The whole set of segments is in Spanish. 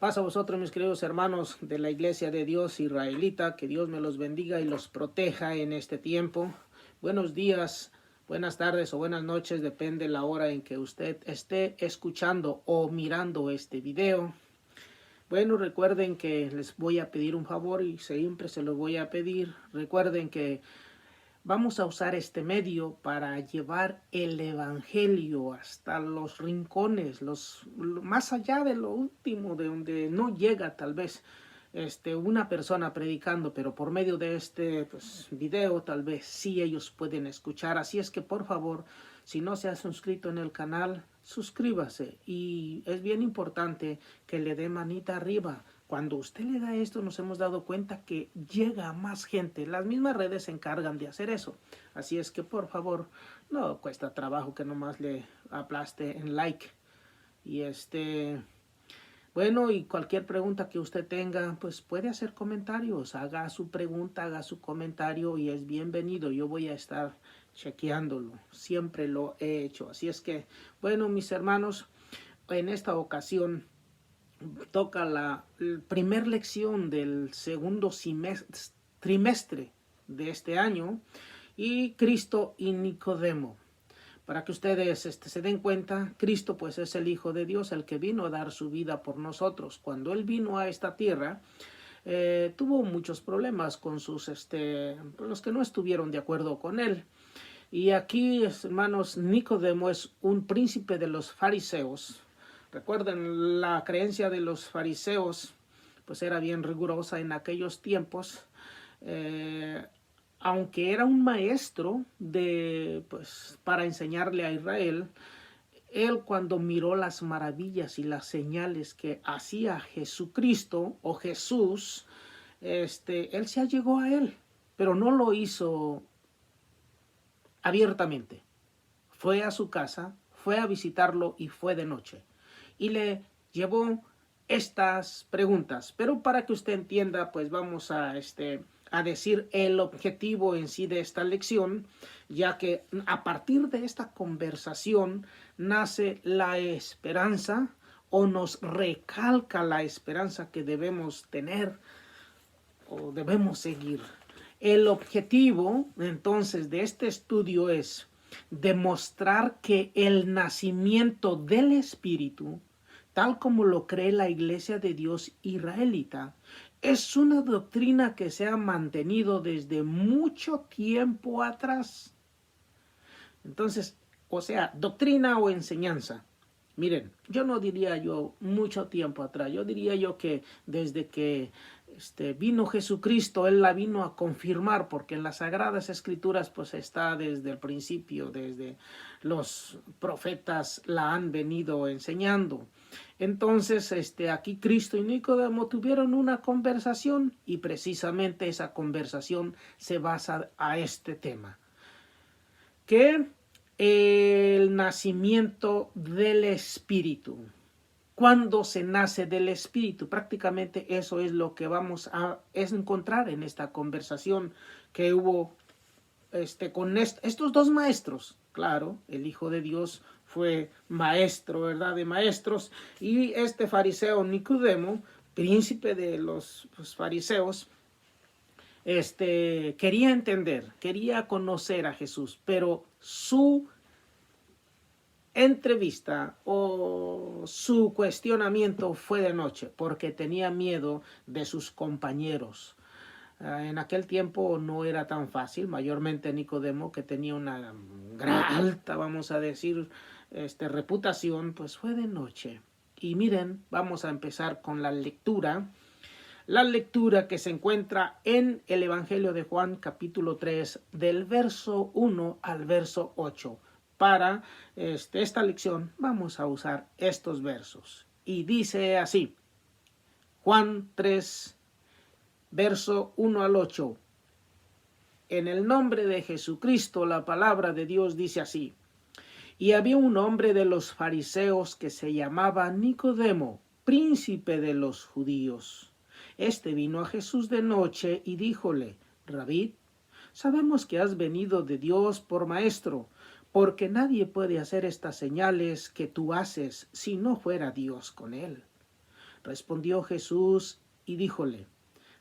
Paz a vosotros, mis queridos hermanos de la Iglesia de Dios israelita, que Dios me los bendiga y los proteja en este tiempo. Buenos días, buenas tardes o buenas noches, depende la hora en que usted esté escuchando o mirando este video. Bueno, recuerden que les voy a pedir un favor y siempre se los voy a pedir. Recuerden que vamos a usar este medio para llevar el evangelio hasta los rincones, más allá de lo último, de donde no llega tal vez una persona predicando, pero por medio de este video tal vez sí ellos pueden escuchar. Así es que por favor, si no se ha suscrito en el canal, suscríbase, y es bien importante que le dé manita arriba. Cuando usted le da esto, nos hemos dado cuenta que llega a más gente. Las mismas redes se encargan de hacer eso. Así es que, por favor, no cuesta trabajo que nomás le aplaste en like. Y bueno, y cualquier pregunta que usted tenga, pues puede hacer comentarios. Haga su pregunta, haga su comentario y es bienvenido. Yo voy a estar chequeándolo. Siempre lo he hecho. Así es que, bueno, mis hermanos, en esta ocasión toca la primera lección del segundo trimestre de este año, y Cristo y Nicodemo. Para que ustedes se den cuenta, Cristo pues es el Hijo de Dios, el que vino a dar su vida por nosotros. Cuando Él vino a esta tierra, tuvo muchos problemas con los que no estuvieron de acuerdo con Él. Y aquí, hermanos, Nicodemo es un príncipe de los fariseos. Recuerden, la creencia de los fariseos pues era bien rigurosa en aquellos tiempos. Aunque era un maestro para enseñarle a Israel, él, cuando miró las maravillas y las señales que hacía Jesucristo o Jesús, él se allegó a él, pero no lo hizo abiertamente. Fue a su casa, fue a visitarlo y fue de noche. Y le llevó estas preguntas. Pero para que usted entienda, pues vamos a decir el objetivo en sí de esta lección, ya que a partir de esta conversación nace la esperanza, o nos recalca la esperanza que debemos tener o debemos seguir. El objetivo entonces de este estudio es demostrar que el nacimiento del Espíritu, tal como lo cree la Iglesia de Dios israelita, es una doctrina que se ha mantenido desde mucho tiempo atrás. Entonces, o sea, doctrina o enseñanza. Miren, yo no diría yo mucho tiempo atrás, yo diría yo que desde que vino Jesucristo, Él la vino a confirmar, porque en las Sagradas Escrituras pues está desde el principio, desde los profetas la han venido enseñando. Entonces, aquí Cristo y Nicodemo tuvieron una conversación, y precisamente esa conversación se basa a este tema, que el nacimiento del Espíritu. Cuando se nace del Espíritu, prácticamente eso es lo que vamos a encontrar en esta conversación que hubo con estos dos maestros. Claro, el Hijo de Dios fue maestro, ¿verdad?, de maestros, y este fariseo Nicodemo, príncipe de los fariseos, quería entender, quería conocer a Jesús, pero su entrevista o su cuestionamiento fue de noche, porque tenía miedo de sus compañeros. En aquel tiempo no era tan fácil, mayormente Nicodemo, que tenía una alta, vamos a decir, reputación, pues fue de noche. Y miren, vamos a empezar con la lectura. La lectura que se encuentra en el Evangelio de Juan, capítulo 3, del verso 1 al verso 8. Para esta lección vamos a usar estos versos. Y dice así, Juan 3, verso 1 al 8. En el nombre de Jesucristo, la palabra de Dios dice así. Y había un hombre de los fariseos que se llamaba Nicodemo, príncipe de los judíos. Este vino a Jesús de noche y díjole, Rabí, sabemos que has venido de Dios por maestro, porque nadie puede hacer estas señales que tú haces si no fuera Dios con él. Respondió Jesús y díjole: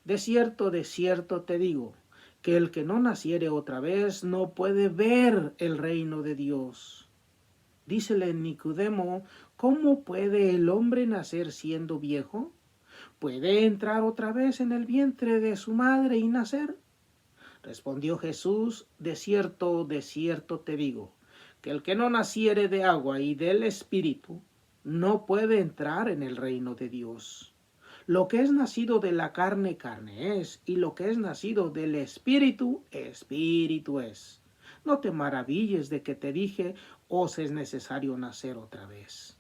de cierto te digo, que el que no naciere otra vez no puede ver el reino de Dios. Dícele Nicodemo: ¿cómo puede el hombre nacer siendo viejo? ¿Puede entrar otra vez en el vientre de su madre y nacer? Respondió Jesús: de cierto te digo, que el que no naciere de agua y del Espíritu no puede entrar en el reino de Dios. Lo que es nacido de la carne, carne es, y lo que es nacido del Espíritu, Espíritu es. No te maravilles de que te dije: os es necesario nacer otra vez.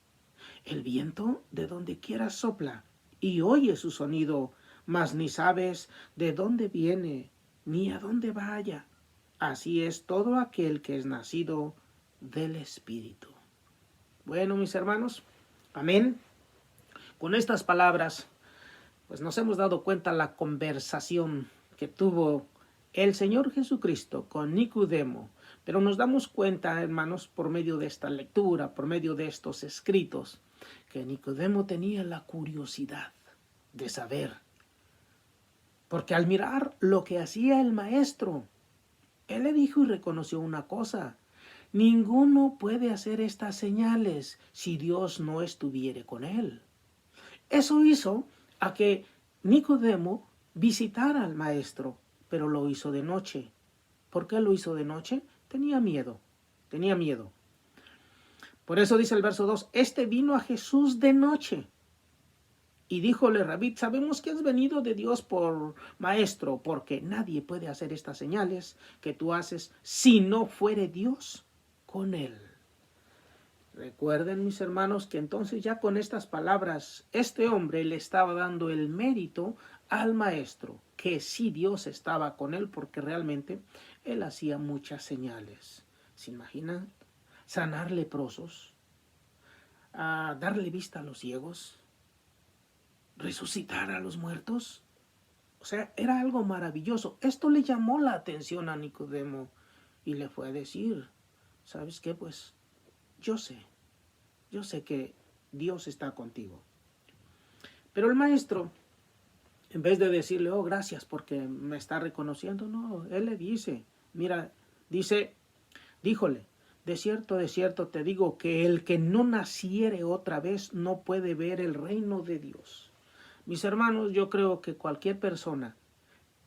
El viento de donde quiera sopla, y oyes su sonido, mas ni sabes de dónde viene, ni a dónde vaya. Así es todo aquel que es nacido del Espíritu. Bueno, mis hermanos, amén. Con estas palabras, pues nos hemos dado cuenta la conversación que tuvo el Señor Jesucristo con Nicodemo, pero nos damos cuenta, hermanos, por medio de esta lectura, por medio de estos escritos, que Nicodemo tenía la curiosidad de saber, porque al mirar lo que hacía el maestro, él le dijo y reconoció una cosa: ninguno puede hacer estas señales si Dios no estuviere con él. Eso hizo a que Nicodemo visitara al maestro, pero lo hizo de noche. ¿Por qué lo hizo de noche? Tenía miedo. Por eso dice el verso 2, este vino a Jesús de noche. Y díjole: Rabí, sabemos que has venido de Dios por maestro, porque nadie puede hacer estas señales que tú haces si no fuere Dios con él. Recuerden, mis hermanos, que entonces ya con estas palabras este hombre le estaba dando el mérito al maestro, que sí Dios estaba con él, porque realmente él hacía muchas señales. ¿Se imaginan? Sanar leprosos, darle vista a los ciegos, resucitar a los muertos. O sea, era algo maravilloso. Esto le llamó la atención a Nicodemo y le fue a decir: ¿sabes qué? Pues yo sé que Dios está contigo. Pero el maestro, en vez de decirle: oh, gracias porque me está reconociendo, no, él le dice, mira, díjole: de cierto te digo, que el que no naciere otra vez no puede ver el reino de Dios. Mis hermanos, yo creo que cualquier persona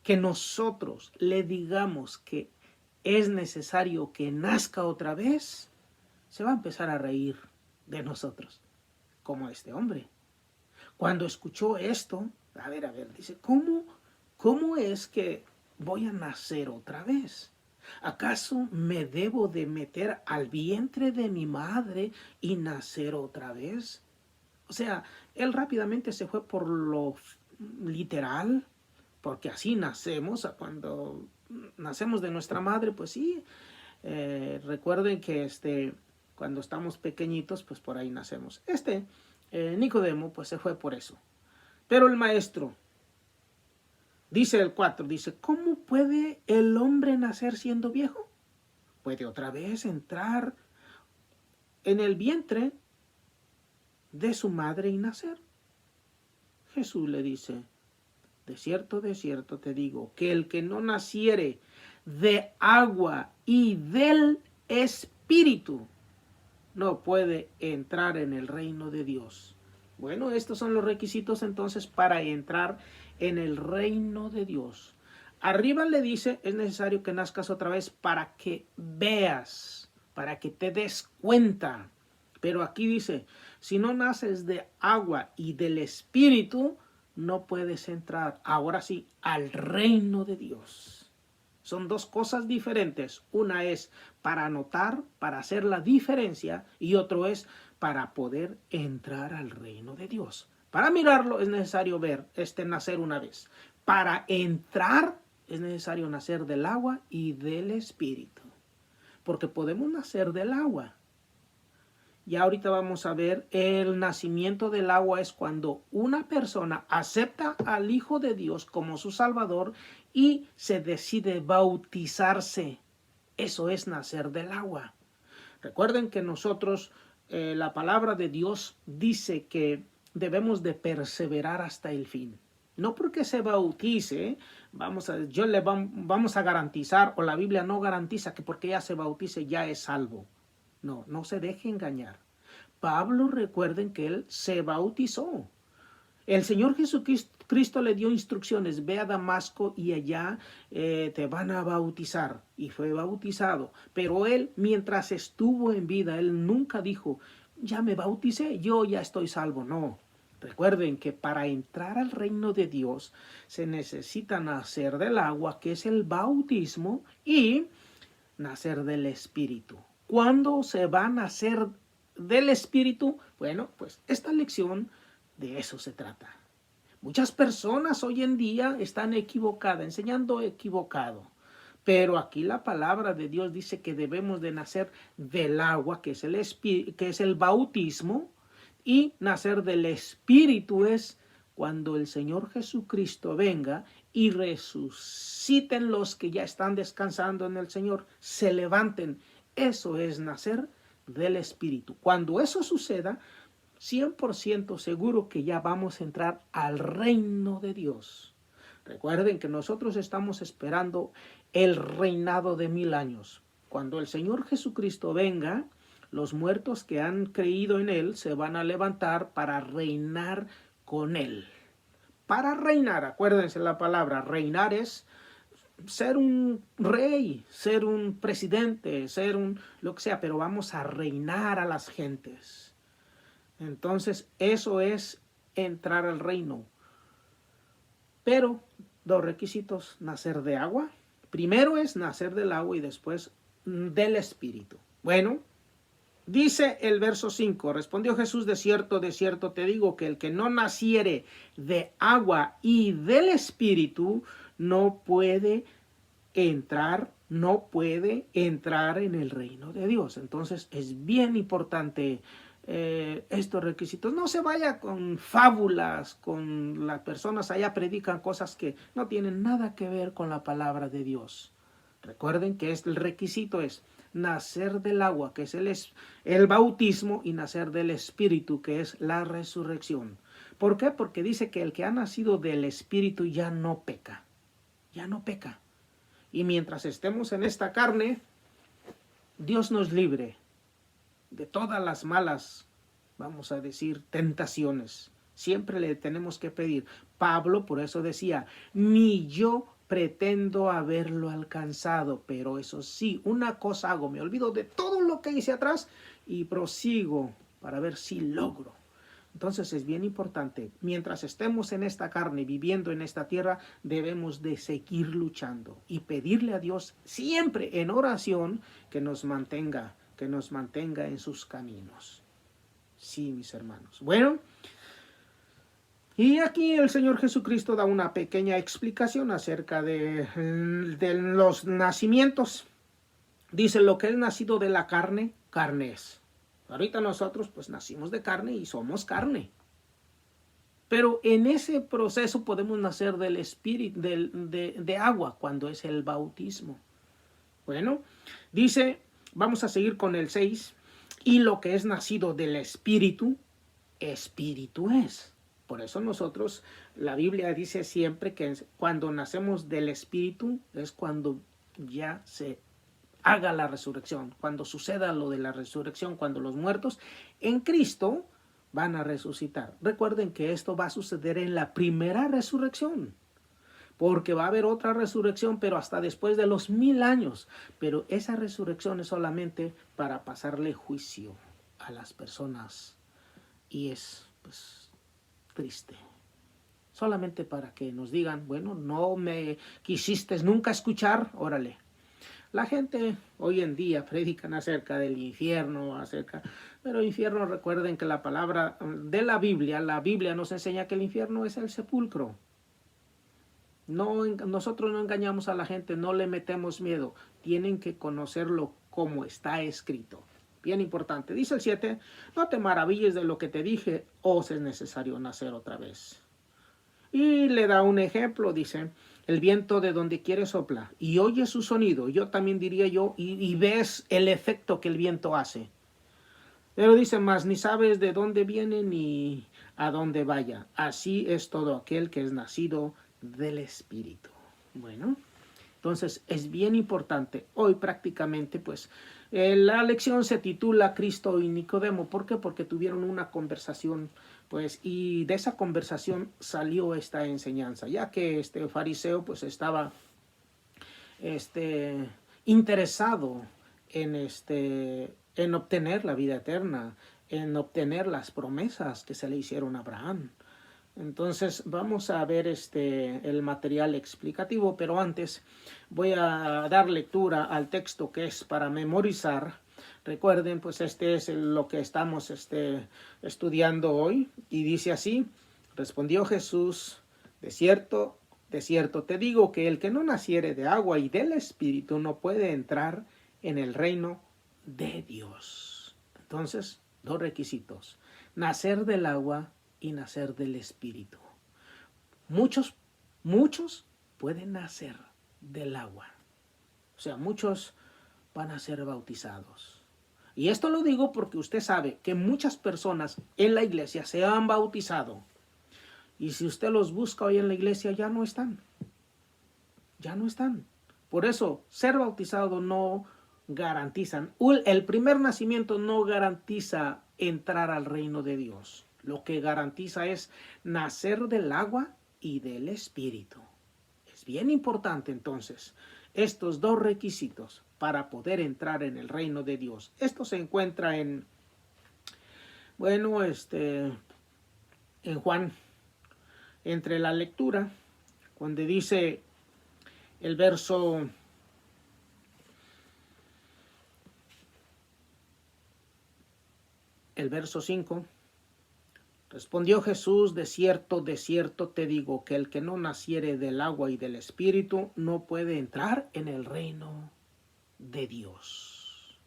que nosotros le digamos que es necesario que nazca otra vez, se va a empezar a reír de nosotros, como este hombre. Cuando escuchó esto, a ver, dice: ¿cómo es que voy a nacer otra vez? ¿Acaso me debo de meter al vientre de mi madre y nacer otra vez? O sea, él rápidamente se fue por lo literal, porque así nacemos. Cuando nacemos de nuestra madre, pues sí, recuerden que cuando estamos pequeñitos, pues por ahí nacemos. Nicodemo, pues se fue por eso. Pero el maestro, dice el 4, dice: ¿cómo puede el hombre nacer siendo viejo? ¿Puede otra vez entrar en el vientre de su madre y nacer? Jesús le dice: de cierto te digo, que el que no naciere de agua y del Espíritu no puede entrar en el reino de Dios. Bueno, estos son los requisitos entonces para entrar en el reino de Dios. Arriba le dice: es necesario que nazcas otra vez para que veas, para que te des cuenta. Pero aquí dice: si no naces de agua y del Espíritu, no puedes entrar, ahora sí, al reino de Dios. Son dos cosas diferentes. Una es para anotar, para hacer la diferencia, y otro es para poder entrar al reino de Dios. Para mirarlo es necesario nacer una vez. Para entrar es necesario nacer del agua y del Espíritu. Porque podemos nacer del agua. Y ahorita vamos a ver, el nacimiento del agua es cuando una persona acepta al Hijo de Dios como su Salvador y se decide bautizarse. Eso es nacer del agua. Recuerden que nosotros, la palabra de Dios dice que debemos de perseverar hasta el fin. No porque se bautice, vamos a garantizar, o la Biblia no garantiza que porque ya se bautice ya es salvo. No, no se deje engañar. Pablo, recuerden que él se bautizó. El Señor Jesucristo le dio instrucciones, ve a Damasco y allá te van a bautizar. Y fue bautizado. Pero él, mientras estuvo en vida, él nunca dijo, ya me bauticé, yo ya estoy salvo. No. Recuerden que para entrar al reino de Dios se necesita nacer del agua, que es el bautismo, y nacer del Espíritu. ¿Cuándo se va a nacer del Espíritu? Bueno, pues esta lección de eso se trata. Muchas personas hoy en día están equivocadas, enseñando equivocado. Pero aquí la palabra de Dios dice que debemos de nacer del agua, que es el bautismo, y nacer del Espíritu es cuando el Señor Jesucristo venga y resuciten los que ya están descansando en el Señor, se levanten. Eso es nacer del Espíritu. Cuando eso suceda, 100% seguro que ya vamos a entrar al reino de Dios. Recuerden que nosotros estamos esperando el reinado de 1000 años. Cuando el Señor Jesucristo venga, los muertos que han creído en Él se van a levantar para reinar con Él. Para reinar, acuérdense la palabra, reinar es ser un rey, ser un presidente, ser lo que sea, pero vamos a reinar a las gentes. Entonces, eso es entrar al reino. Pero, dos requisitos, nacer de agua. Primero es nacer del agua y después del Espíritu. Bueno, dice el verso 5, respondió Jesús, de cierto te digo que el que no naciere de agua y del Espíritu no puede entrar en el reino de Dios. Entonces es bien importante estos requisitos. No se vaya con fábulas, con las personas allá predican cosas que no tienen nada que ver con la palabra de Dios. Recuerden que el requisito es nacer del agua, que es el bautismo, y nacer del Espíritu, que es la resurrección. ¿Por qué? Porque dice que el que ha nacido del Espíritu ya no peca. Ya no peca. Y mientras estemos en esta carne, Dios nos libre de todas las malas, vamos a decir, tentaciones. Siempre le tenemos que pedir. Pablo por eso decía, ni yo pretendo haberlo alcanzado, pero eso sí, una cosa hago, me olvido de todo lo que hice atrás y prosigo para ver si logro. Entonces es bien importante, mientras estemos en esta carne, viviendo en esta tierra, debemos de seguir luchando y pedirle a Dios siempre en oración que nos mantenga en sus caminos. Sí, mis hermanos. Bueno, y aquí el Señor Jesucristo da una pequeña explicación acerca de los nacimientos. Dice, lo que es nacido de la carne, carne es. Ahorita nosotros pues nacimos de carne y somos carne. Pero en ese proceso podemos nacer del espíritu, de agua, cuando es el bautismo. Bueno, dice, vamos a seguir con el 6. Y lo que es nacido del espíritu, espíritu es. Por eso nosotros, la Biblia dice siempre que cuando nacemos del espíritu es cuando ya se haga la resurrección, cuando suceda lo de la resurrección, cuando los muertos en Cristo van a resucitar. Recuerden que esto va a suceder en la primera resurrección, porque va a haber otra resurrección, pero hasta después de los 1000 años. Pero esa resurrección es solamente para pasarle juicio a las personas. Y es, pues, triste. Solamente para que nos digan, bueno, no me quisiste nunca escuchar, órale. La gente hoy en día predican acerca del infierno, pero infierno, recuerden que la palabra de la Biblia nos enseña que el infierno es el sepulcro. No, nosotros no engañamos a la gente, no le metemos miedo. Tienen que conocerlo como está escrito. Bien importante. Dice el 7, no te maravilles de lo que te dije, o si es necesario nacer otra vez. Y le da un ejemplo, dice, el viento de donde quiere sopla y oyes su sonido. Yo también diría y ves el efecto que el viento hace. Pero dice más, ni sabes de dónde viene ni a dónde vaya. Así es todo aquel que es nacido del Espíritu. Bueno, entonces es bien importante. Hoy prácticamente pues la lección se titula Cristo y Nicodemo. ¿Por qué? Porque tuvieron una conversación pues y de esa conversación salió esta enseñanza, ya que este fariseo pues estaba interesado en obtener la vida eterna, en obtener las promesas que se le hicieron a Abraham. Entonces vamos a ver el material explicativo, pero antes voy a dar lectura al texto que es para memorizar. Recuerden, pues este es lo que estamos estudiando hoy y dice así: respondió Jesús, de cierto te digo que el que no naciere de agua y del Espíritu no puede entrar en el reino de Dios. Entonces, dos requisitos: nacer del agua y nacer del Espíritu. Muchos pueden nacer del agua. O sea, muchos van a ser bautizados. Y esto lo digo porque usted sabe que muchas personas en la iglesia se han bautizado. Y si usted los busca hoy en la iglesia, ya no están. Ya no están. Por eso, ser bautizado no garantizan. El primer nacimiento no garantiza entrar al reino de Dios. Lo que garantiza es nacer del agua y del Espíritu. Es bien importante entonces estos dos requisitos para poder entrar en el reino de Dios. Esto se encuentra en Juan, entre la lectura, cuando dice el verso 5, respondió Jesús, de cierto te digo que el que no naciere del agua y del Espíritu no puede entrar en el reino de Dios.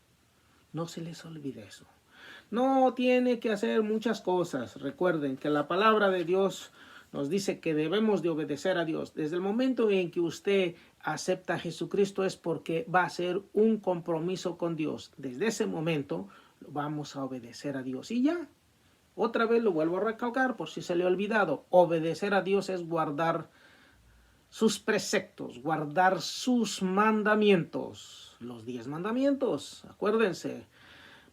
No se les olvide eso. No tiene que hacer muchas cosas. Recuerden que la palabra de Dios nos dice que debemos de obedecer a Dios. Desde el momento en que usted acepta a Jesucristo es porque va a ser un compromiso con Dios. Desde ese momento vamos a obedecer a Dios. Y ya, otra vez lo vuelvo a recalcar por si se le ha olvidado. Obedecer a Dios es guardar sus preceptos, guardar sus mandamientos. Los 10 mandamientos, acuérdense.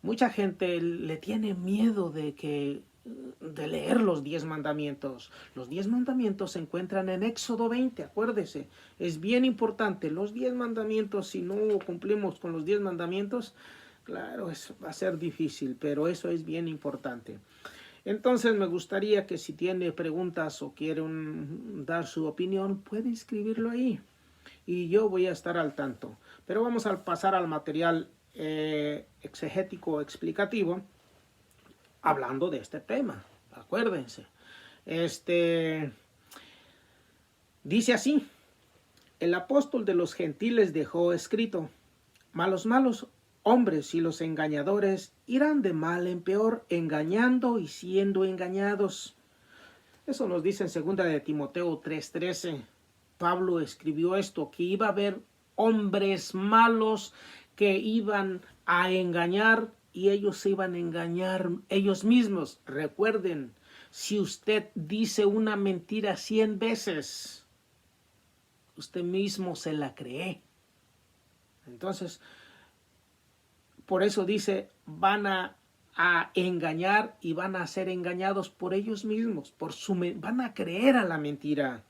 Mucha gente le tiene miedo de leer los 10 mandamientos. Los 10 mandamientos se encuentran en Éxodo 20, acuérdese. Es bien importante. Los 10 mandamientos, si no cumplimos con los 10 mandamientos, claro, va a ser difícil, pero eso es bien importante. Entonces me gustaría que si tiene preguntas o quiere dar su opinión, puede escribirlo ahí. Y yo voy a estar al tanto. Pero vamos a pasar al material exegético explicativo hablando de este tema. Acuérdense. Dice así: el apóstol de los gentiles dejó escrito: malos hombres y los engañadores irán de mal en peor, engañando y siendo engañados. Eso nos dice en 2 de Timoteo 3:13. Pablo escribió esto, que iba a haber hombres malos que iban a engañar y ellos se iban a engañar ellos mismos. Recuerden, si usted dice una mentira 100 veces, usted mismo se la cree. Entonces, por eso dice, van a engañar y van a ser engañados por ellos mismos, van a creer a la mentira.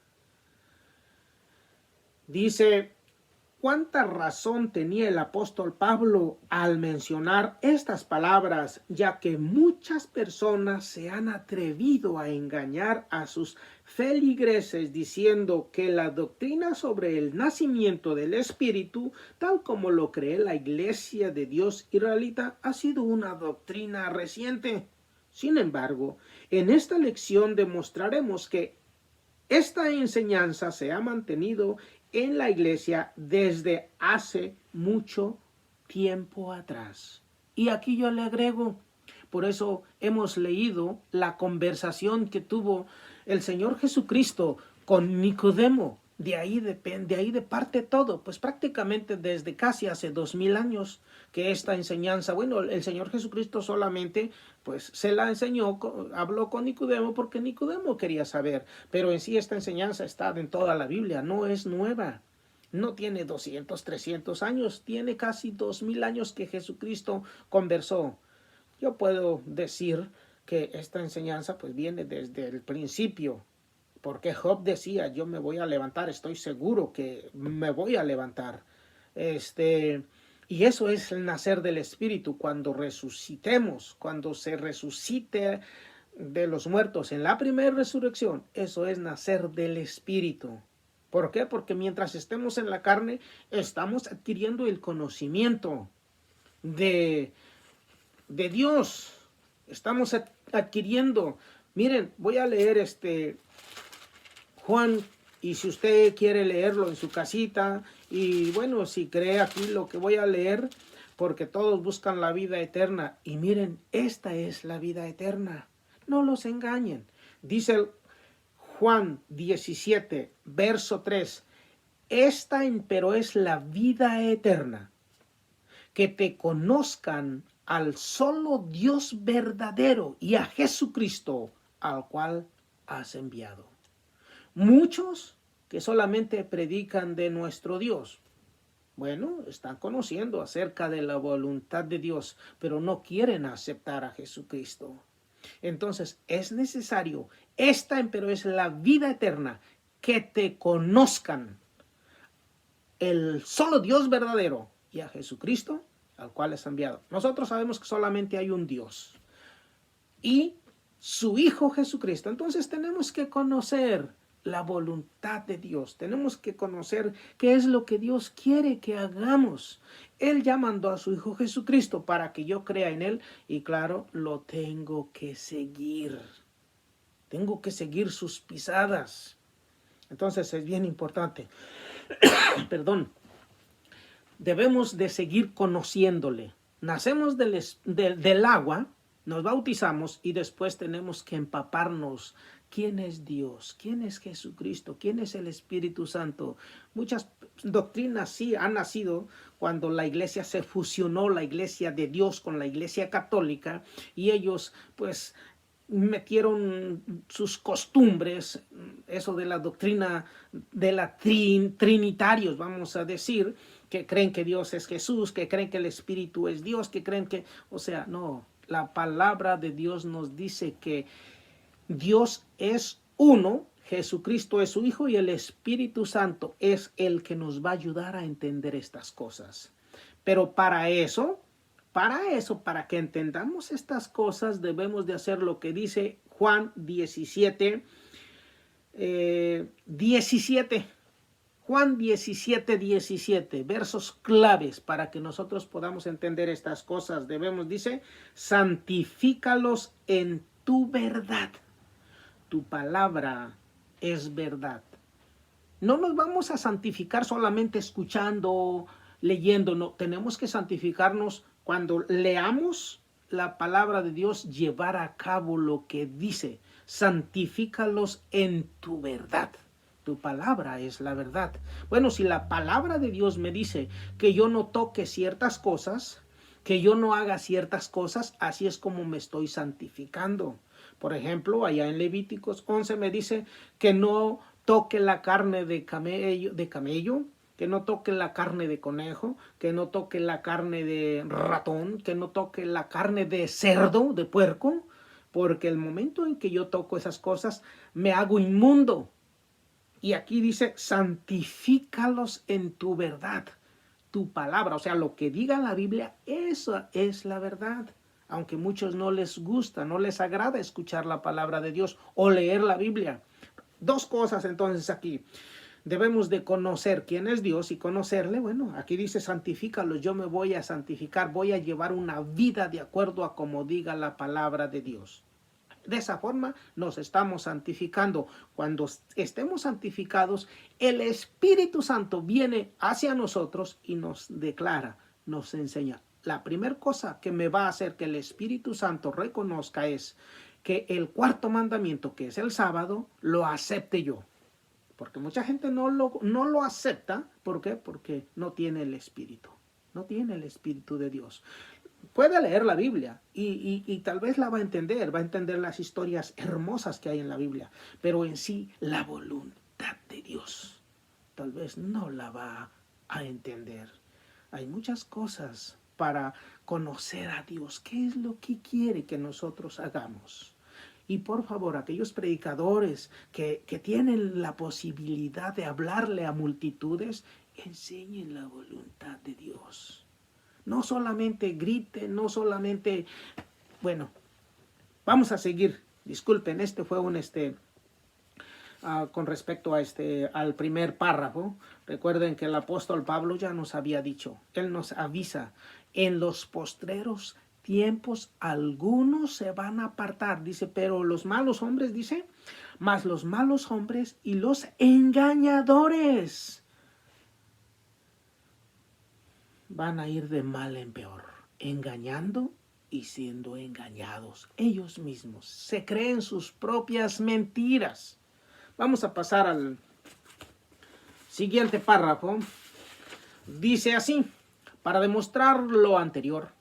Dice, ¿cuánta razón tenía el apóstol Pablo al mencionar estas palabras, ya que muchas personas se han atrevido a engañar a sus feligreses diciendo que la doctrina sobre el nacimiento del Espíritu, tal como lo cree la Iglesia de Dios israelita, ha sido una doctrina reciente? Sin embargo, en esta lección demostraremos que esta enseñanza se ha mantenido en la iglesia desde hace mucho tiempo atrás. Y aquí yo le agrego, por eso hemos leído la conversación que tuvo el Señor Jesucristo con Nicodemo. De ahí depende, de ahí de parte todo, pues prácticamente desde casi hace 2000 años que esta enseñanza, bueno, el Señor Jesucristo solamente pues se la enseñó, habló con Nicodemo porque Nicodemo quería saber, pero en sí esta enseñanza está en toda la Biblia, no es nueva. No tiene 200, 300 años, tiene casi 2000 años que Jesucristo conversó. Yo puedo decir que esta enseñanza pues viene desde el principio, porque Job decía, yo me voy a levantar, estoy seguro que me voy a levantar. Y eso es el nacer del Espíritu, cuando resucitemos, cuando se resucite de los muertos en la primera resurrección, eso es nacer del Espíritu. ¿Por qué? Porque mientras estemos en la carne, estamos adquiriendo el conocimiento de Dios. Estamos adquiriendo. Miren, voy a leer Juan, y si usted quiere leerlo en su casita, y bueno, si cree aquí lo que voy a leer, porque todos buscan la vida eterna, y miren, esta es la vida eterna, no los engañen. Dice Juan 17, verso 3, esta empero es la vida eterna, que te conozcan al solo Dios verdadero y a Jesucristo, al cual has enviado. Muchos que solamente predican de nuestro Dios, bueno, están conociendo acerca de la voluntad de Dios, pero no quieren aceptar a Jesucristo. Entonces es necesario, esta empero es la vida eterna, que te conozcan el solo Dios verdadero y a Jesucristo, al cual es enviado. Nosotros sabemos que solamente hay un Dios y su Hijo Jesucristo. Entonces tenemos que conocer la voluntad de Dios. Tenemos que conocer qué es lo que Dios quiere que hagamos. Él ya mandó a su Hijo Jesucristo para que yo crea en Él y claro, lo tengo que seguir. Tengo que seguir sus pisadas. Entonces es bien importante. Perdón. Debemos de seguir conociéndole. Nacemos del agua, nos bautizamos y después tenemos que empaparnos. ¿Quién es Dios? ¿Quién es Jesucristo? ¿Quién es el Espíritu Santo? Muchas doctrinas sí han nacido cuando la iglesia se fusionó, la iglesia de Dios con la iglesia católica, y ellos pues metieron sus costumbres, eso de la doctrina de la trinitarios, vamos a decir, que creen que Dios es Jesús, que creen que el Espíritu es Dios, que creen que, o sea, no, la palabra de Dios nos dice que Dios es uno, Jesucristo es su Hijo y el Espíritu Santo es el que nos va a ayudar a entender estas cosas. Pero para que entendamos estas cosas, debemos de hacer lo que dice Juan 17, 17. Juan 17, 17, versos claves para que nosotros podamos entender estas cosas. Dice, santifícalos en tu verdad. Tu palabra es verdad. No nos vamos a santificar solamente escuchando, leyendo, no. Tenemos que santificarnos cuando leamos la palabra de Dios, llevar a cabo lo que dice. Santifícalos en tu verdad. Tu palabra es la verdad. Bueno, si la palabra de Dios me dice que yo no toque ciertas cosas, que yo no haga ciertas cosas, así es como me estoy santificando. Por ejemplo, allá en Levíticos 11 me dice que no toque la carne de camello, que no toque la carne de conejo, que no toque la carne de ratón, que no toque la carne de cerdo, de puerco, porque el momento en que yo toco esas cosas me hago inmundo. Y aquí dice, santifícalos en tu verdad, tu palabra. O sea, lo que diga la Biblia, esa es la verdad. Aunque a muchos no les gusta, no les agrada escuchar la palabra de Dios o leer la Biblia. Dos cosas entonces aquí. Debemos de conocer quién es Dios y conocerle. Bueno, aquí dice santifícalos, yo me voy a santificar, voy a llevar una vida de acuerdo a como diga la palabra de Dios. De esa forma nos estamos santificando. Cuando estemos santificados, el Espíritu Santo viene hacia nosotros y nos declara, nos enseña. La primera cosa que me va a hacer que el Espíritu Santo reconozca es que el cuarto mandamiento, que es el sábado, lo acepte yo. Porque mucha gente no lo acepta. ¿Por qué? Porque no tiene el Espíritu. No tiene el Espíritu de Dios. Puede leer la Biblia y tal vez la va a entender las historias hermosas que hay en la Biblia, pero en sí la voluntad de Dios tal vez no la va a entender. Hay muchas cosas para conocer a Dios. ¿Qué es lo que quiere que nosotros hagamos? Y por favor, aquellos predicadores que tienen la posibilidad de hablarle a multitudes, enseñen la voluntad de Dios. No solamente griten, no solamente... Bueno, vamos a seguir. Disculpen, este fue un... con respecto a al primer párrafo. Recuerden que el apóstol Pablo ya nos había dicho, él nos avisa, en los postreros tiempos algunos se van a apartar, dice, pero los malos hombres, dice, mas los malos hombres y los engañadores van a ir de mal en peor, engañando y siendo engañados. Ellos mismos se creen sus propias mentiras. Vamos a pasar al siguiente párrafo. Dice así, para demostrar lo anterior,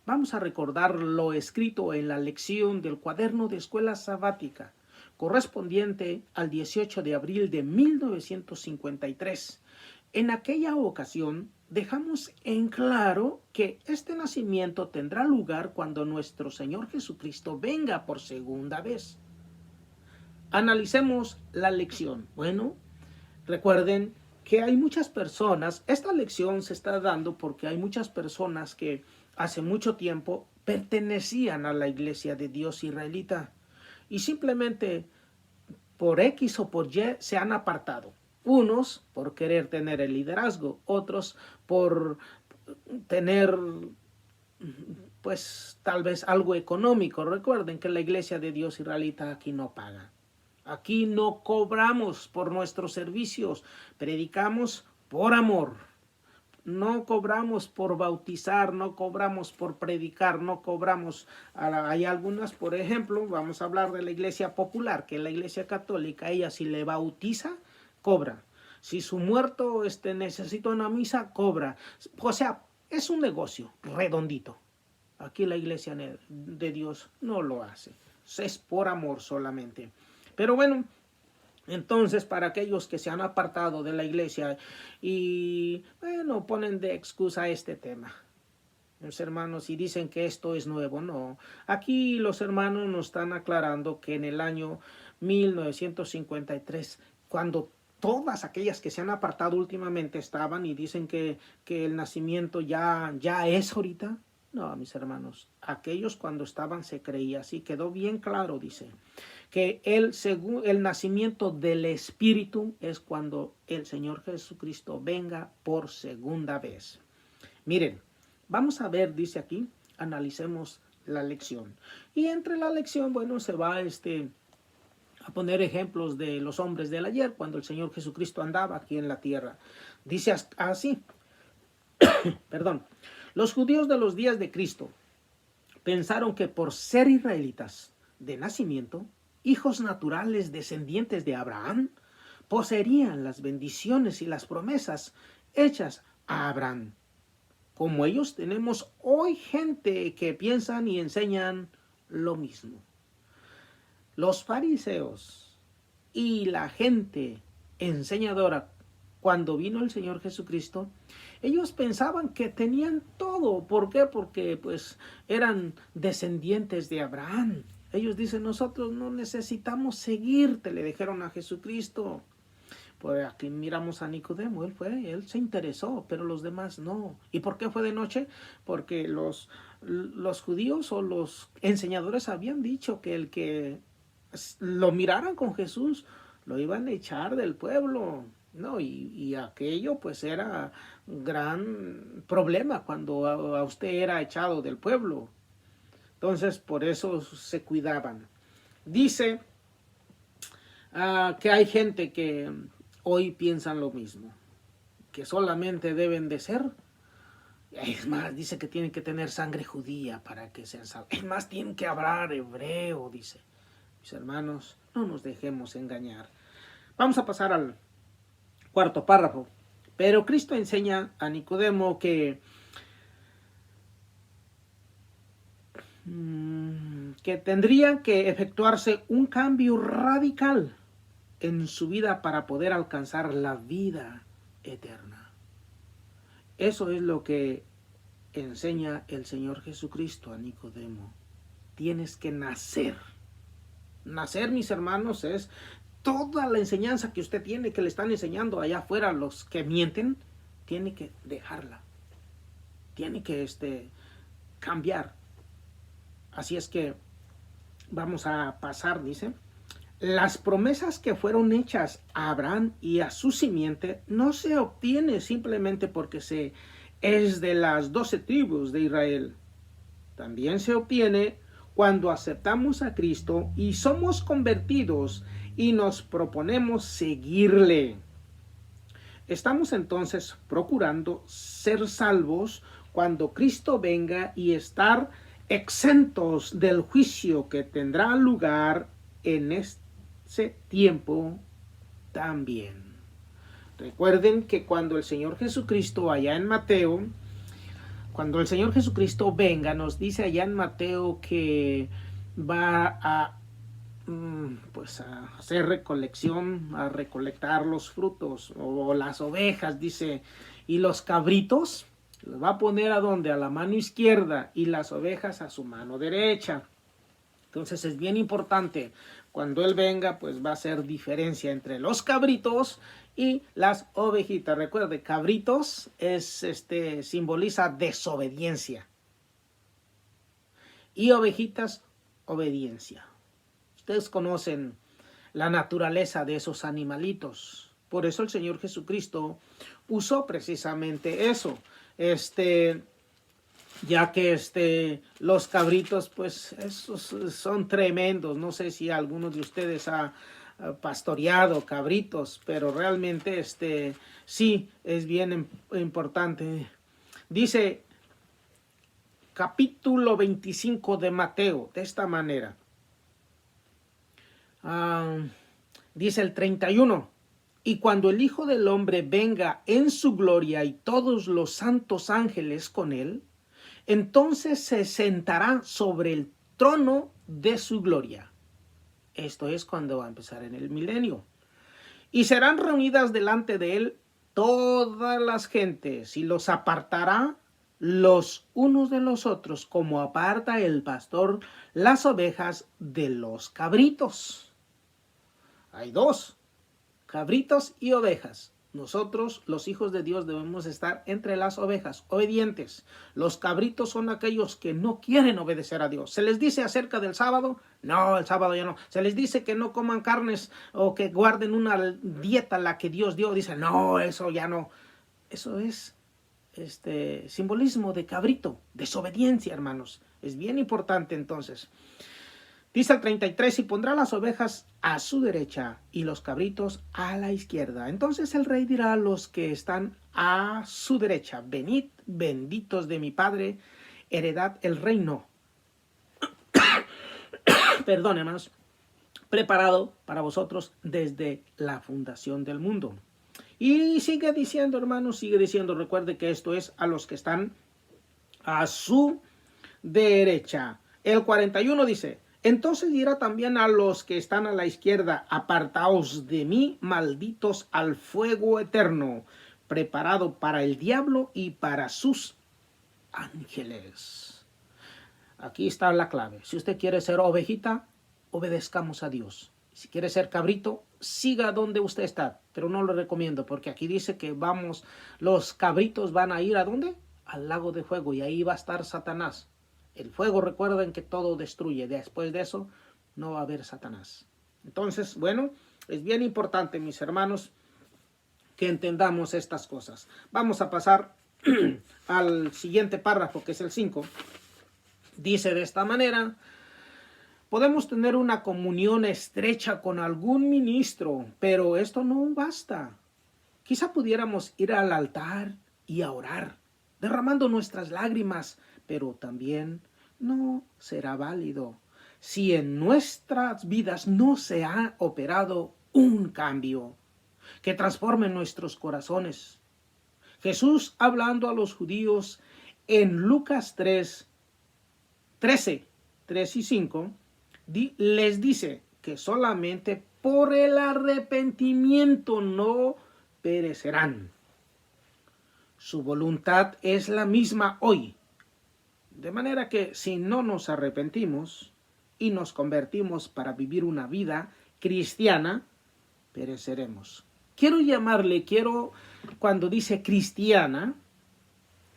vamos a recordar lo escrito en la lección del cuaderno de escuela sabática, correspondiente al 18 de abril de 1953. En aquella ocasión, dejamos en claro que este nacimiento tendrá lugar cuando nuestro Señor Jesucristo venga por segunda vez. Analicemos la lección. Bueno, recuerden que hay muchas personas, esta lección se está dando porque hay muchas personas que hace mucho tiempo pertenecían a la iglesia de Dios israelita y simplemente por X o por Y se han apartado. Unos por querer tener el liderazgo, otros por tener pues tal vez algo económico. Recuerden que la iglesia de Dios israelita aquí no paga. Aquí no cobramos por nuestros servicios, predicamos por amor. No cobramos por bautizar, no cobramos por predicar, no cobramos. Hay algunas, por ejemplo, vamos a hablar de la iglesia popular, que es la iglesia católica, ella si le bautiza, cobra. Si su muerto necesita una misa, cobra. O sea, es un negocio redondito. Aquí la iglesia de Dios no lo hace. Es por amor solamente. Pero bueno, entonces para aquellos que se han apartado de la iglesia y bueno, ponen de excusa este tema, los hermanos, y dicen que esto es nuevo, no. Aquí los hermanos nos están aclarando que en el año 1953, cuando todas aquellas que se han apartado últimamente estaban y dicen que el nacimiento ya es ahorita. No, mis hermanos, aquellos cuando estaban se creía así, quedó bien claro, dice, que el nacimiento del Espíritu es cuando el Señor Jesucristo venga por segunda vez. Miren, vamos a ver, dice aquí, analicemos la lección. Y entre la lección, bueno, se va a poner ejemplos de los hombres del ayer, cuando el Señor Jesucristo andaba aquí en la tierra. Dice así, perdón, los judíos de los días de Cristo pensaron que por ser israelitas de nacimiento, hijos naturales descendientes de Abraham, poseerían las bendiciones y las promesas hechas a Abraham. Como ellos, tenemos hoy gente que piensan y enseñan lo mismo. Los fariseos y la gente enseñadora, cuando vino el Señor Jesucristo, ellos pensaban que tenían todo. ¿Por qué? Porque pues eran descendientes de Abraham. Ellos dicen, nosotros no necesitamos seguirte, le dijeron a Jesucristo. Pues aquí miramos a Nicodemo, él se interesó, pero los demás no. ¿Y por qué fue de noche? Porque los judíos o los enseñadores habían dicho que el que lo miraran con Jesús lo iban a echar del pueblo. No, y aquello pues era un gran problema cuando a usted era echado del pueblo. Entonces por eso se cuidaban. Dice que hay gente que hoy piensan lo mismo, que solamente deben de ser, es más, dice que tienen que tener sangre judía para que sean salvos, es más, tienen que hablar hebreo, dice. Mis hermanos, no nos dejemos engañar. Vamos a pasar al cuarto párrafo. Pero Cristo enseña a Nicodemo que tendría que efectuarse un cambio radical en su vida para poder alcanzar la vida eterna. Eso es lo que enseña el Señor Jesucristo a Nicodemo. Tienes que nacer. Nacer, mis hermanos, es toda la enseñanza que usted tiene, que le están enseñando allá afuera los que mienten, tiene que dejarla. Tiene que cambiar. Así es que vamos a pasar, dice. Las promesas que fueron hechas a Abraham y a su simiente no se obtiene simplemente porque es de las 12 tribus de Israel. También se obtiene cuando aceptamos a Cristo y somos convertidos y nos proponemos seguirle. Estamos entonces procurando ser salvos cuando Cristo venga y estar exentos del juicio que tendrá lugar en ese tiempo también. Recuerden que cuando el Señor Jesucristo allá en Mateo, cuando el Señor Jesucristo venga, nos dice allá en Mateo que va a hacer recolección, a recolectar los frutos o las ovejas, dice, y los cabritos los va a poner ¿a dónde? A la mano izquierda y las ovejas a su mano derecha. Entonces es bien importante, cuando Él venga, pues va a hacer diferencia entre los cabritos y las ovejitas. Recuerde, cabritos simboliza desobediencia y ovejitas, obediencia. Ustedes conocen la naturaleza de esos animalitos. Por eso el Señor Jesucristo usó precisamente eso. Ya que los cabritos, pues esos son tremendos. No sé si alguno de ustedes ha pastoreado cabritos, pero realmente sí es bien importante. Dice capítulo 25 de Mateo de esta manera. Dice el 31. Y cuando el Hijo del Hombre venga en su gloria y todos los santos ángeles con él, entonces se sentará sobre el trono de su gloria. Esto es cuando va a empezar en el milenio. Y serán reunidas delante de él todas las gentes y los apartará los unos de los otros, como aparta el pastor las ovejas de los cabritos. Hay dos, cabritos y ovejas. Nosotros, los hijos de Dios, debemos estar entre las ovejas, obedientes. Los cabritos son aquellos que no quieren obedecer a Dios. ¿Se les dice acerca del sábado? No, el sábado ya no. ¿Se les dice que no coman carnes o que guarden una dieta la que Dios dio? Dicen, no, eso ya no. Eso es simbolismo de cabrito, desobediencia, hermanos. Es bien importante entonces. Dice el 33, y pondrá las ovejas a su derecha y los cabritos a la izquierda. Entonces el rey dirá a los que están a su derecha, venid, benditos de mi Padre, heredad el reino. Perdón, hermanos, preparado para vosotros desde la fundación del mundo. Y sigue diciendo, hermanos, sigue diciendo, recuerde que esto es a los que están a su derecha. El 41 dice, entonces dirá también a los que están a la izquierda, apartaos de mí, malditos, al fuego eterno, preparado para el diablo y para sus ángeles. Aquí está la clave. Si usted quiere ser ovejita, obedezcamos a Dios. Si quiere ser cabrito, siga donde usted está, pero no lo recomiendo, porque aquí dice que los cabritos van a ir ¿a dónde? Al lago de fuego, y ahí va a estar Satanás. El fuego, recuerden que todo destruye. Después de eso, no va a haber Satanás. Entonces, bueno, es bien importante, mis hermanos, que entendamos estas cosas. Vamos a pasar al siguiente párrafo, que es el 5. Dice de esta manera, podemos tener una comunión estrecha con algún ministro, pero esto no basta. Quizá pudiéramos ir al altar y a orar, derramando nuestras lágrimas, pero también no será válido si en nuestras vidas no se ha operado un cambio. que transforme nuestros corazones. Jesús, hablando a los judíos en Lucas 13, 3 y 5, les dice que solamente por el arrepentimiento no perecerán. Su voluntad es la misma hoy. De manera que si no nos arrepentimos y nos convertimos para vivir una vida cristiana, pereceremos. Cuando dice cristiana,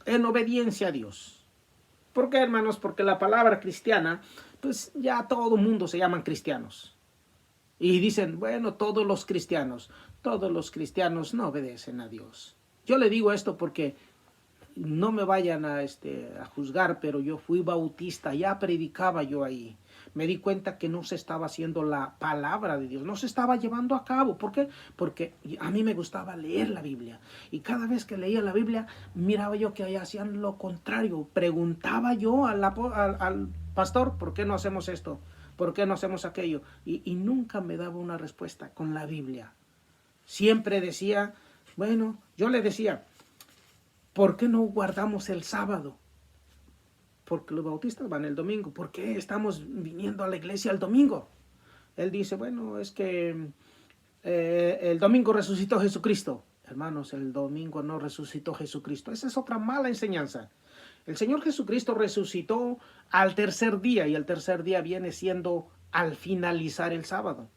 en obediencia a Dios. ¿Por qué, hermanos? Porque la palabra cristiana, pues ya todo el mundo se llaman cristianos. Y dicen, bueno, todos los cristianos no obedecen a Dios. Yo le digo esto porque no me vayan a juzgar, pero yo fui bautista, ya predicaba yo ahí. Me di cuenta que no se estaba haciendo la palabra de Dios, no se estaba llevando a cabo. ¿Por qué? Porque a mí me gustaba leer la Biblia. Y cada vez que leía la Biblia, miraba yo que hacían lo contrario. Preguntaba yo al pastor, ¿por qué no hacemos esto? ¿Por qué no hacemos aquello? Y nunca me daba una respuesta con la Biblia. Siempre decía, bueno, yo le decía, ¿por qué no guardamos el sábado? Porque los bautistas van el domingo. ¿Por qué estamos viniendo a la iglesia el domingo? Él dice, bueno, es que el domingo resucitó Jesucristo. Hermanos, el domingo no resucitó Jesucristo. Esa es otra mala enseñanza. El Señor Jesucristo resucitó al tercer día y el tercer día viene siendo al finalizar el sábado.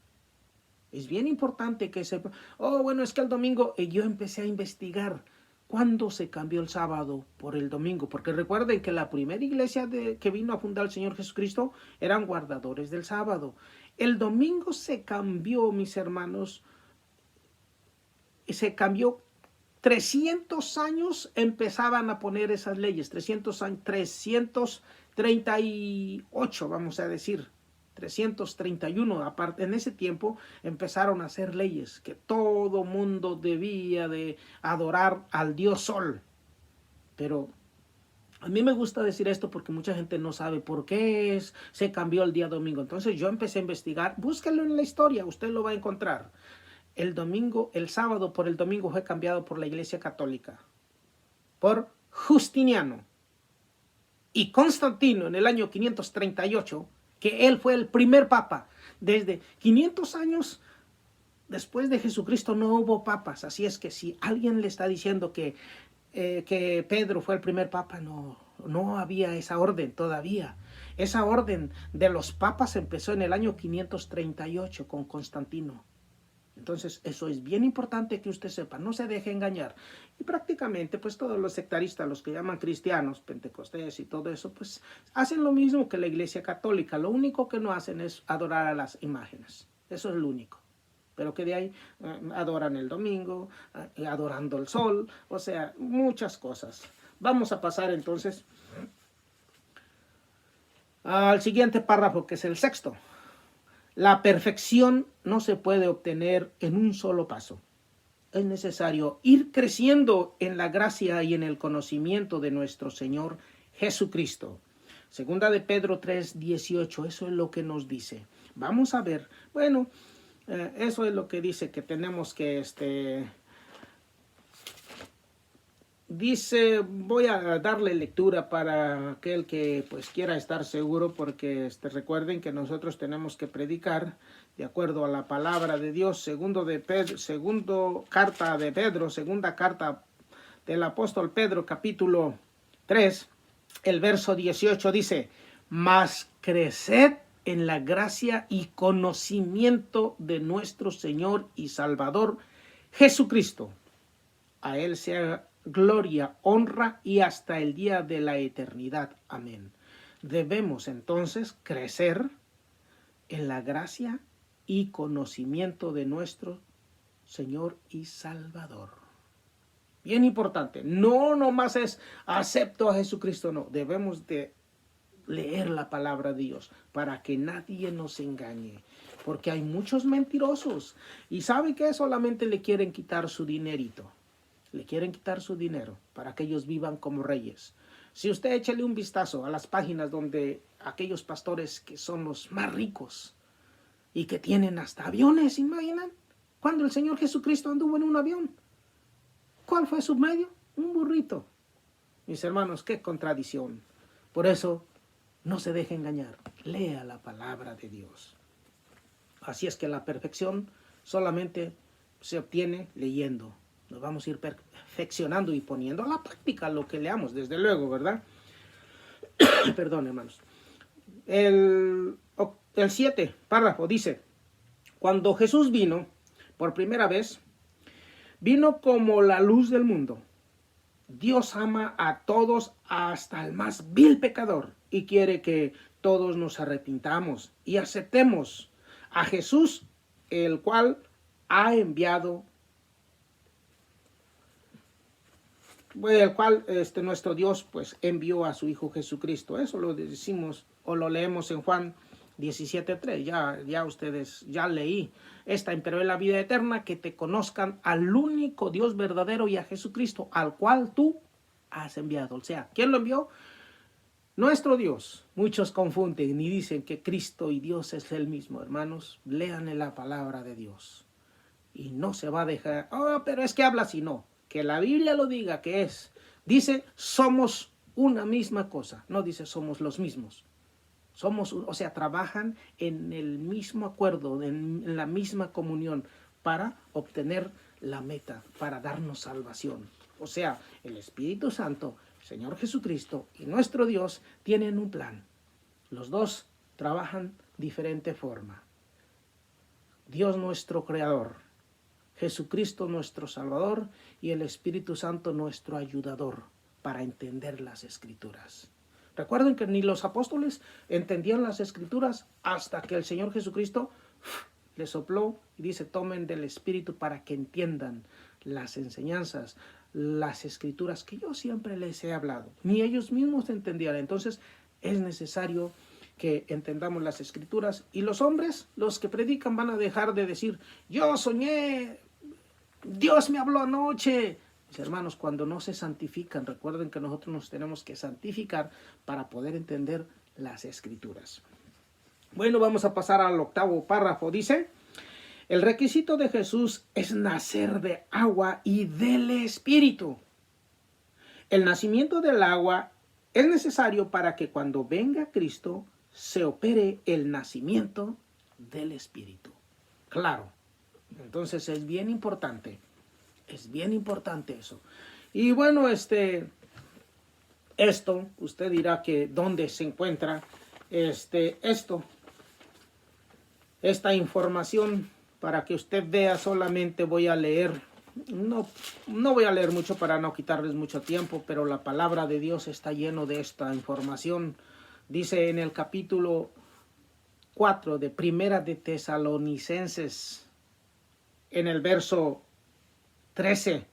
Es bien importante que sepa, bueno, es que el domingo, yo empecé a investigar cuándo se cambió el sábado por el domingo, porque recuerden que la primera iglesia que vino a fundar el Señor Jesucristo eran guardadores del sábado. El domingo se cambió, mis hermanos, se cambió. 300 años empezaban a poner esas leyes, 338, vamos a decir, 331, aparte, en ese tiempo empezaron a hacer leyes que todo mundo debía de adorar al Dios Sol. Pero a mí me gusta decir esto porque mucha gente no sabe por qué se cambió el día domingo. Entonces yo empecé a investigar, búsquelo en la historia, usted lo va a encontrar. El sábado por el domingo fue cambiado por la Iglesia Católica, por Justiniano y Constantino en el año 538, que él fue el primer papa. Desde 500 años después de Jesucristo no hubo papas, así es que si alguien le está diciendo que Pedro fue el primer papa, no había esa orden todavía. Esa orden de los papas empezó en el año 538 con Constantino. Entonces, eso es bien importante que usted sepa, no se deje engañar. Y prácticamente, pues todos los sectaristas, los que llaman cristianos, pentecostés y todo eso, pues hacen lo mismo que la Iglesia Católica. Lo único que no hacen es adorar a las imágenes. Eso es lo único. Pero que de ahí adoran el domingo, adorando el sol, o sea, muchas cosas. Vamos a pasar entonces al siguiente párrafo, que es el sexto. La perfección no se puede obtener en un solo paso. Es necesario ir creciendo en la gracia y en el conocimiento de nuestro Señor Jesucristo. Segunda de Pedro 3:18, eso es lo que nos dice. Vamos a ver, bueno, eso es lo que dice que tenemos que dice, voy a darle lectura para aquel que pues quiera estar seguro, porque recuerden que nosotros tenemos que predicar de acuerdo a la palabra de Dios. Segunda carta del apóstol Pedro, capítulo 3, el verso 18 dice, mas creced en la gracia y conocimiento de nuestro Señor y Salvador Jesucristo. A Él sea gloria, honra y hasta el día de la eternidad. Amén. Debemos entonces crecer en la gracia y conocimiento de nuestro Señor y Salvador. Bien importante. No nomás es acepto a Jesucristo, no. Debemos de leer la palabra de Dios para que nadie nos engañe. Porque hay muchos mentirosos y saben que solamente le quieren quitar su dinerito. Le quieren quitar su dinero para que ellos vivan como reyes. Si usted échale un vistazo a las páginas donde aquellos pastores que son los más ricos y que tienen hasta aviones, ¿imaginan? Cuando el Señor Jesucristo anduvo en un avión, ¿cuál fue su medio? Un burrito. Mis hermanos, qué contradicción. Por eso, no se deje engañar. Lea la palabra de Dios. Así es que la perfección solamente se obtiene leyendo. Nos vamos a ir perfeccionando y poniendo a la práctica lo que leamos, desde luego, ¿verdad? Perdón, hermanos. El 7 párrafo dice, cuando Jesús vino por primera vez, vino como la luz del mundo. Dios ama a todos, hasta el más vil pecador, y quiere que todos nos arrepintamos y aceptemos a Jesús, el cual nuestro Dios pues envió a su Hijo Jesucristo. Eso lo decimos o lo leemos en Juan 17:3. Ya ustedes, ya leí. Esta empero es la vida eterna, que te conozcan al único Dios verdadero y a Jesucristo, al cual tú has enviado. O sea, ¿quién lo envió? Nuestro Dios. Muchos confunden y dicen que Cristo y Dios es el mismo. Hermanos, lean en la palabra de Dios. Y no se va a dejar, pero es que habla así. No, que la Biblia lo diga que es. Dice, somos una misma cosa. No dice, somos los mismos. Trabajan en el mismo acuerdo, en la misma comunión para obtener la meta, para darnos salvación. O sea, el Espíritu Santo, Señor Jesucristo y nuestro Dios tienen un plan. Los dos trabajan diferente forma. Dios nuestro Creador, Jesucristo nuestro Salvador y el Espíritu Santo nuestro ayudador para entender las Escrituras. Recuerden que ni los apóstoles entendían las Escrituras hasta que el Señor Jesucristo les sopló y dice, tomen del Espíritu para que entiendan las enseñanzas, las Escrituras que yo siempre les he hablado. Ni ellos mismos entendían. Entonces es necesario que entendamos las Escrituras, y los hombres, los que predican, van a dejar de decir, yo soñé, Dios me habló anoche. Mis hermanos, cuando no se santifican, recuerden que nosotros nos tenemos que santificar para poder entender las Escrituras. Bueno, vamos a pasar al 8º párrafo. Dice, el requisito de Jesús es nacer de agua y del Espíritu. El nacimiento del agua es necesario para que cuando venga Cristo se opere el nacimiento del Espíritu. Claro, entonces es bien importante eso. Y bueno, esto, usted dirá que dónde se encuentra esta información. Para que usted vea, solamente voy a leer, no voy a leer mucho para no quitarles mucho tiempo, pero la palabra de Dios está lleno de esta información. Dice en el capítulo 4 de Primera de Tesalonicenses, en el verso 13,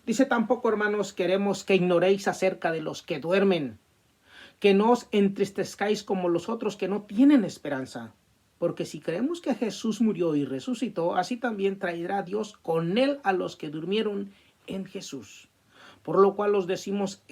dice, tampoco, hermanos, queremos que ignoréis acerca de los que duermen, que no os entristezcáis como los otros que no tienen esperanza. Porque si creemos que Jesús murió y resucitó, así también traerá Dios con él a los que durmieron en Jesús. Por lo cual os decimos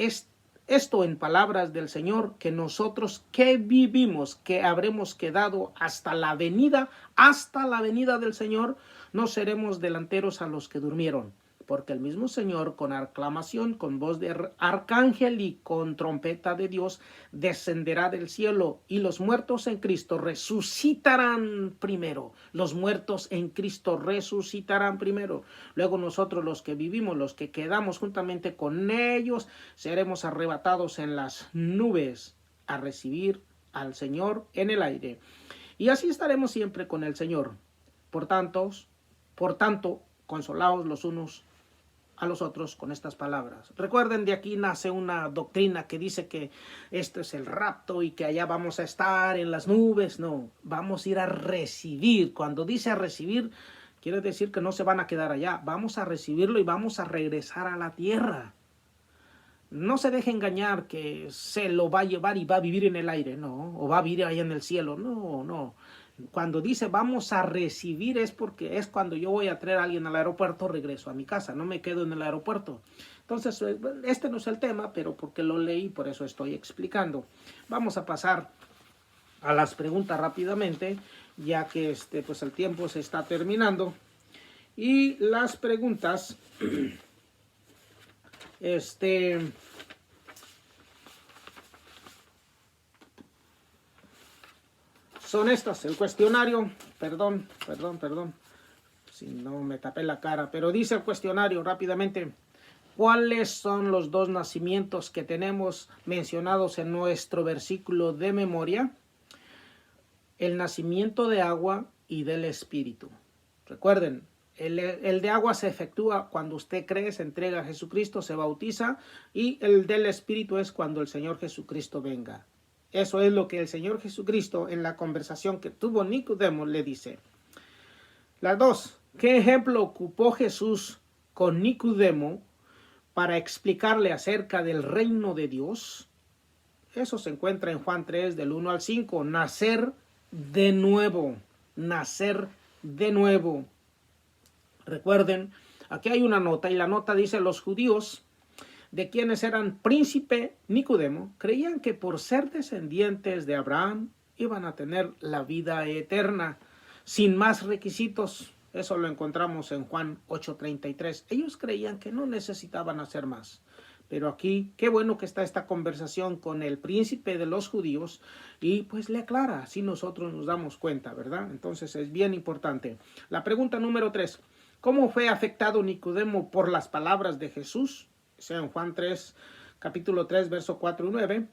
esto en palabras del Señor, que nosotros que vivimos, que habremos quedado hasta la venida del Señor, no seremos delanteros a los que durmieron. Porque el mismo Señor, con aclamación, con voz de arcángel y con trompeta de Dios, descenderá del cielo, y los muertos en Cristo resucitarán primero. Los muertos en Cristo resucitarán primero. Luego nosotros, los que vivimos, los que quedamos juntamente con ellos, seremos arrebatados en las nubes a recibir al Señor en el aire. Y así estaremos siempre con el Señor. Por tanto, consolaos los unos a los otros con estas palabras. Recuerden, de aquí nace una doctrina que dice que esto es el rapto y que allá vamos a estar en las nubes. No, vamos a ir a recibir. Cuando dice a recibir, quiere decir que no se van a quedar allá. Vamos a recibirlo y vamos a regresar a la tierra. No se deje engañar que se lo va a llevar y va a vivir en el aire, no, o va a vivir allá en el cielo. No. Cuando dice vamos a recibir es porque es cuando yo voy a traer a alguien al aeropuerto, regreso a mi casa, no me quedo en el aeropuerto. Entonces, este no es el tema, pero porque lo leí, por eso estoy explicando. Vamos a pasar a las preguntas rápidamente, ya que pues el tiempo se está terminando. Y las preguntas, son estas. El cuestionario, perdón, si no me tapé la cara, pero dice el cuestionario rápidamente: ¿cuáles son los dos nacimientos que tenemos mencionados en nuestro versículo de memoria? El nacimiento de agua y del Espíritu. Recuerden, el de agua se efectúa cuando usted cree, se entrega a Jesucristo, se bautiza, y el del Espíritu es cuando el Señor Jesucristo venga. Eso es lo que el Señor Jesucristo, en la conversación que tuvo Nicodemo, le dice. Las dos, ¿qué ejemplo ocupó Jesús con Nicodemo para explicarle acerca del reino de Dios? Eso se encuentra en Juan 3, del 1 al 5. Nacer de nuevo. Nacer de nuevo. Recuerden, aquí hay una nota, y la nota dice: los judíos, de quienes eran príncipe Nicodemo, creían que por ser descendientes de Abraham iban a tener la vida eterna, sin más requisitos. Eso lo encontramos en Juan 8:33. Ellos creían que no necesitaban hacer más. Pero aquí, qué bueno que está esta conversación con el príncipe de los judíos, y pues le aclara, así nosotros nos damos cuenta, ¿verdad? Entonces es bien importante. La pregunta número 3. ¿Cómo fue afectado Nicodemo por las palabras de Jesús? O sea, en Juan 3, capítulo 3, verso 4 y 9.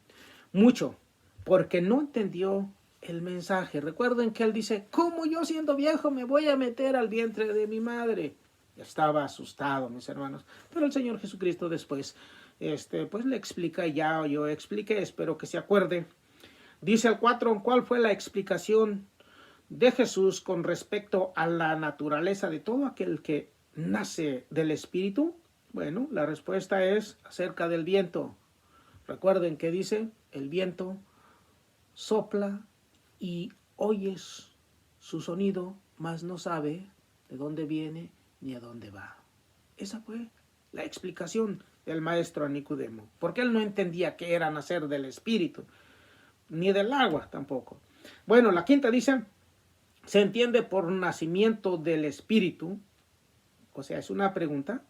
Mucho, porque no entendió el mensaje. Recuerden que él dice: ¿cómo yo siendo viejo me voy a meter al vientre de mi madre? Estaba asustado, mis hermanos. Pero el Señor Jesucristo después, pues le explica, y ya yo expliqué, espero que se acuerde. Dice el 4, ¿cuál fue la explicación de Jesús con respecto a la naturaleza de todo aquel que nace del Espíritu? Bueno, la respuesta es acerca del viento. Recuerden que dice: el viento sopla y oyes su sonido, mas no sabe de dónde viene ni a dónde va. Esa fue la explicación del maestro a Nicodemo, porque él no entendía qué era nacer del Espíritu, ni del agua tampoco. Bueno, la quinta dice: se entiende por nacimiento del Espíritu. O sea, es una pregunta.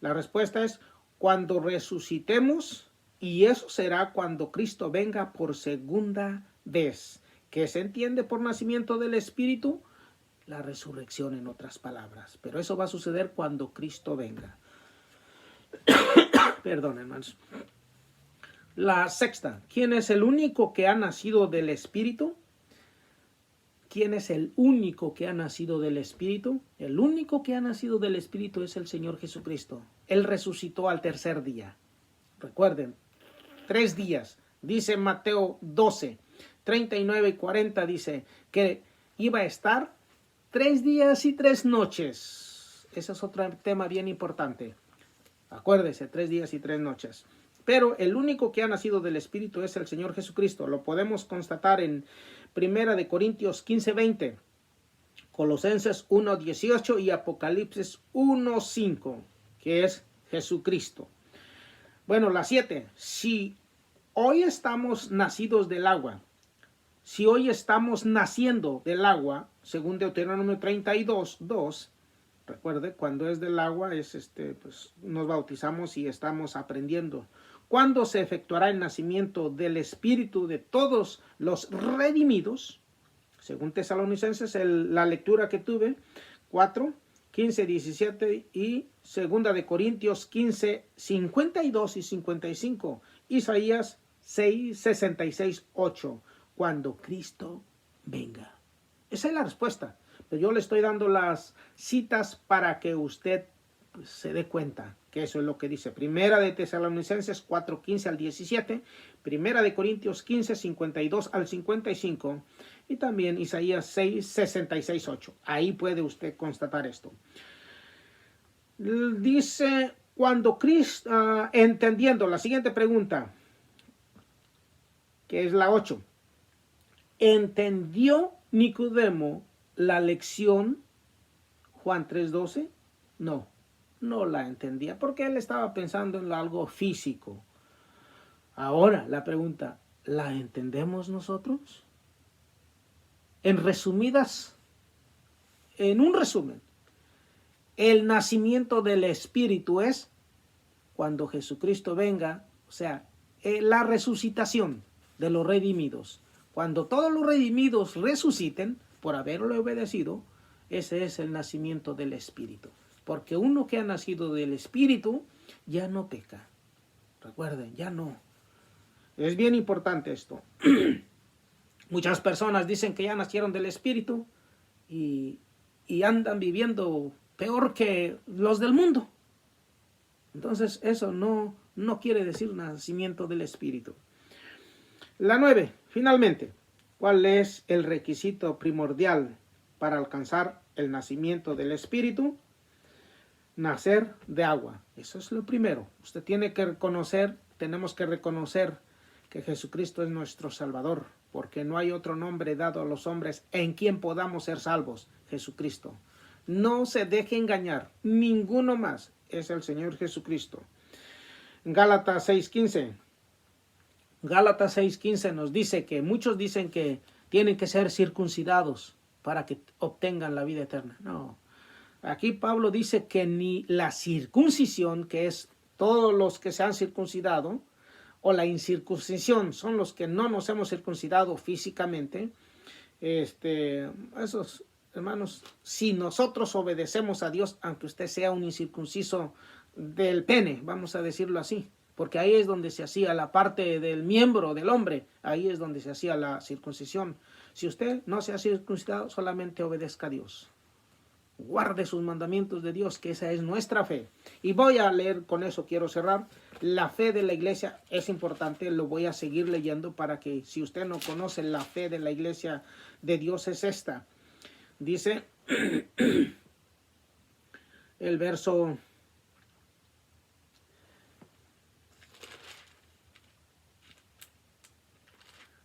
La respuesta es: cuando resucitemos, y eso será cuando Cristo venga por segunda vez. ¿Qué se entiende por nacimiento del Espíritu? La resurrección, en otras palabras. Pero eso va a suceder cuando Cristo venga. Perdón, hermanos. La sexta: ¿quién es el único que ha nacido del Espíritu? ¿Quién es el único que ha nacido del Espíritu? El único que ha nacido del Espíritu es el Señor Jesucristo. Él resucitó al tercer día. Recuerden, 3 días. Dice Mateo 12, 39 y 40, dice que iba a estar 3 días y 3 noches. Ese es otro tema bien importante. Acuérdese, 3 días y 3 noches. Pero el único que ha nacido del Espíritu es el Señor Jesucristo. Lo podemos constatar en 1 Corintios 15:20, Colosenses 1:18 y Apocalipsis 1:5, que es Jesucristo. Bueno, la 7. Si hoy estamos nacidos del agua, si hoy estamos naciendo del agua, según Deuteronomio 32:2, recuerde, cuando es del agua, pues nos bautizamos y estamos aprendiendo. ¿Cuándo se efectuará el nacimiento del Espíritu de todos los redimidos? Según Tesalonicenses, la lectura que tuve, 4, 15, 17 y 2 Corintios 15, 52 y 55. Isaías 6, 66, 8. Cuando Cristo venga. Esa es la respuesta. Pero yo le estoy dando las citas para que usted se dé cuenta que eso es lo que dice. 1 Tesalonicenses 4, 15 al 17, 1 Corintios 15, 52 al 55 y también Isaías 6, 66, 8. Ahí puede usted constatar esto. Dice, cuando Cristo, entendiendo la siguiente pregunta, que es la 8, ¿entendió Nicodemo la lección Juan 3:12? No la entendía, porque él estaba pensando en algo físico. Ahora la pregunta, ¿la entendemos nosotros? En un resumen, El nacimiento del Espíritu es cuando Jesucristo venga, o sea, la resucitación de los redimidos. Cuando todos los redimidos resuciten por haberle obedecido, ese es el nacimiento del Espíritu. Porque uno que ha nacido del Espíritu ya no peca. Recuerden, ya no. Es bien importante esto. Muchas personas dicen que ya nacieron del Espíritu y andan viviendo peor que los del mundo. Entonces eso no quiere decir nacimiento del Espíritu. La 9, finalmente, ¿cuál es el requisito primordial para alcanzar el nacimiento del Espíritu? Nacer de agua. Eso es lo primero. Usted tiene que reconocer, tenemos que reconocer que Jesucristo es nuestro Salvador, porque no hay otro nombre dado a los hombres en quien podamos ser salvos, Jesucristo. No se deje engañar, ninguno más, es el Señor Jesucristo. Gálatas 6:15. Gálatas 6:15 nos dice que muchos dicen que tienen que ser circuncidados para que obtengan la vida eterna. No. Aquí Pablo dice que ni la circuncisión, que es todos los que se han circuncidado, o la incircuncisión, son los que no nos hemos circuncidado físicamente. Esos hermanos, si nosotros obedecemos a Dios, aunque usted sea un incircunciso del pene, vamos a decirlo así, porque ahí es donde se hacía la parte del miembro del hombre, ahí es donde se hacía la circuncisión. Si usted no se ha circuncidado, solamente obedezca a Dios. Guarde sus mandamientos de Dios, que esa es nuestra fe. Y voy a leer, con eso quiero cerrar. La fe de la iglesia es importante, lo voy a seguir leyendo para que si usted no conoce la fe de la iglesia de Dios es esta. Dice el verso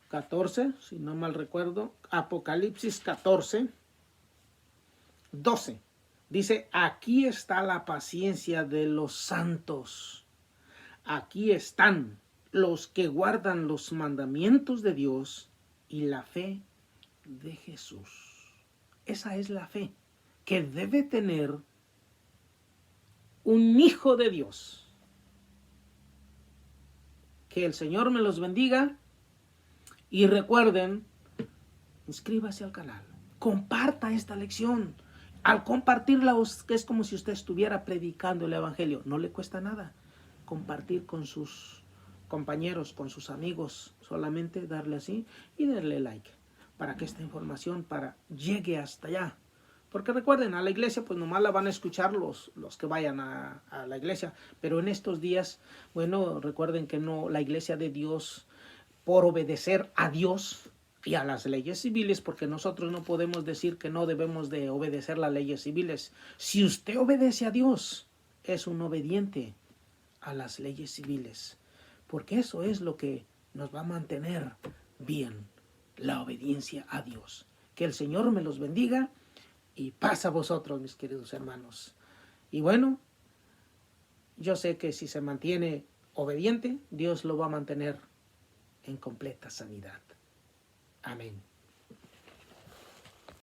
14, si no mal recuerdo, Apocalipsis 14, 12. Dice, aquí está la paciencia de los santos. Aquí están los que guardan los mandamientos de Dios y la fe de Jesús. Esa es la fe que debe tener un hijo de Dios. Que el Señor me los bendiga y recuerden, inscríbase al canal, comparta esta lección. Al compartirla es como si usted estuviera predicando el evangelio. No le cuesta nada compartir con sus compañeros, con sus amigos. Solamente darle así y darle like para que esta información llegue hasta allá. Porque recuerden, a la iglesia pues nomás la van a escuchar los que vayan a la iglesia. Pero en estos días, bueno, recuerden que no, la iglesia de Dios, por obedecer a Dios y a las leyes civiles, porque nosotros no podemos decir que no debemos de obedecer las leyes civiles. Si usted obedece a Dios, es un obediente a las leyes civiles, porque eso es lo que nos va a mantener bien, la obediencia a Dios. Que el Señor me los bendiga y paz a vosotros, mis queridos hermanos. Y bueno, yo sé que si se mantiene obediente, Dios lo va a mantener en completa sanidad. Amén.